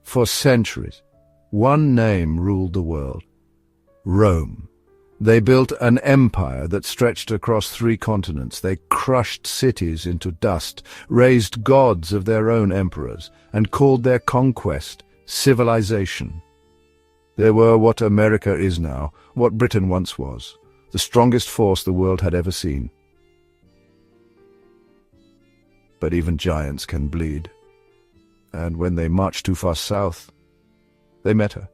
For centuries, one name ruled the world: Rome. They built an empire that stretched across 3 continents. They crushed cities into dust, raised gods of their own emperors, and called their conquest civilization. They were what America is now, what Britain once was, the strongest force the world had ever seen. But even giants can bleed. And when they marched too far south, they met her.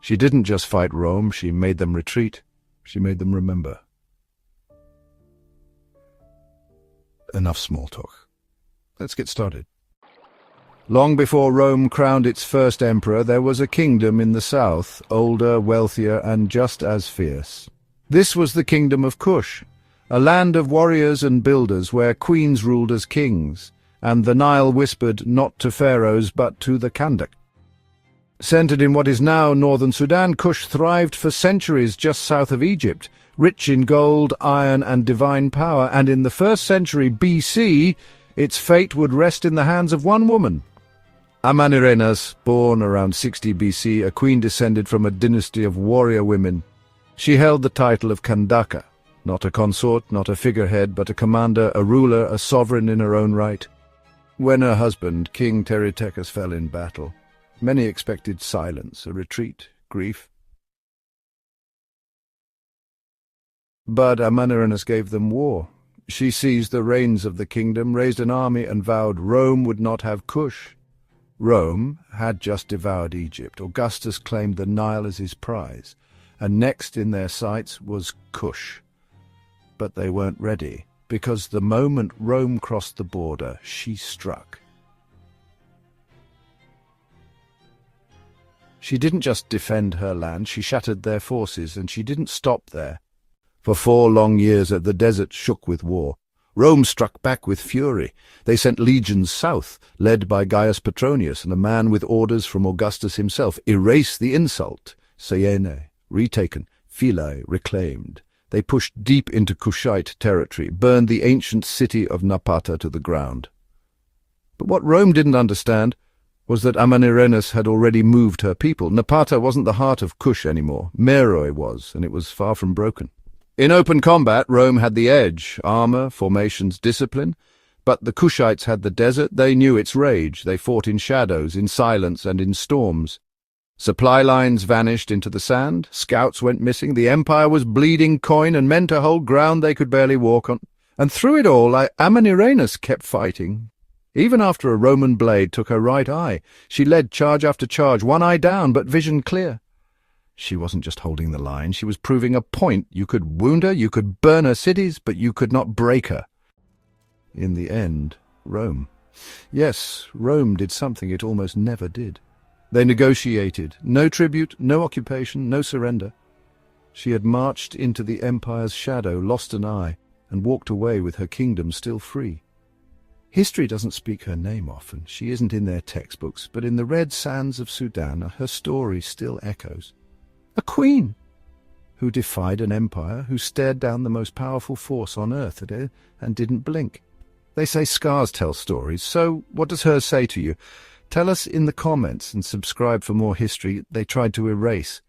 She didn't just fight Rome, she made them retreat. She made them remember. Enough small talk. Let's get started. Long before Rome crowned its first emperor, there was a kingdom in the south, older, wealthier, and just as fierce. This was the kingdom of Kush, a land of warriors and builders where queens ruled as kings, and the Nile whispered not to pharaohs but to the Kandak. Centered in what is now northern Sudan, Kush thrived for centuries just south of Egypt, rich in gold, iron, and divine power, and in the 1st century BC, its fate would rest in the hands of one woman. Amanirenas, born around 60 BC, a queen descended from a dynasty of warrior women. She held the title of Kandaka, not a consort, not a figurehead, but a commander, a ruler, a sovereign in her own right. When her husband, King Teretekes, fell in battle, many expected silence, a retreat, grief. But Amanirenas gave them war. She seized the reins of the kingdom, raised an army, and vowed Rome would not have Kush. Rome had just devoured Egypt. Augustus claimed the Nile as his prize, and next in their sights was Kush. But they weren't ready, because the moment Rome crossed the border, she struck. She didn't just defend her land, she shattered their forces, and she didn't stop there. For 4 long years the desert shook with war. Rome struck back with fury. They sent legions south, led by Gaius Petronius, and a man with orders from Augustus himself: erase the insult. Syene, retaken. Philae, reclaimed. They pushed deep into Kushite territory, burned the ancient city of Napata to the ground. But what Rome didn't understand was that Amanirenas had already moved her people. Napata wasn't the heart of Kush anymore. Meroe was, and it was far from broken. In open combat, Rome had the edge: armor, formations, discipline. But the Kushites had the desert. They knew its rage. They fought in shadows, in silence, and in storms. Supply lines vanished into the sand. Scouts went missing. The empire was bleeding coin, and men to hold ground they could barely walk on. And through it all, Amanirenas kept fighting. Even after a Roman blade took her right eye, she led charge after charge, one eye down, but vision clear. She wasn't just holding the line, she was proving a point. You could wound her, you could burn her cities, but you could not break her. In the end, Rome. Yes, Rome did something it almost never did. They negotiated. No tribute, no occupation, no surrender. She had marched into the empire's shadow, lost an eye, and walked away with her kingdom still free. History doesn't speak her name often. She isn't in their textbooks, but in the red sands of Sudan, her story still echoes. A queen who defied an empire, who stared down the most powerful force on earth at her and didn't blink. They say scars tell stories, so what does hers say to you? Tell us in the comments and subscribe for more history they tried to erase.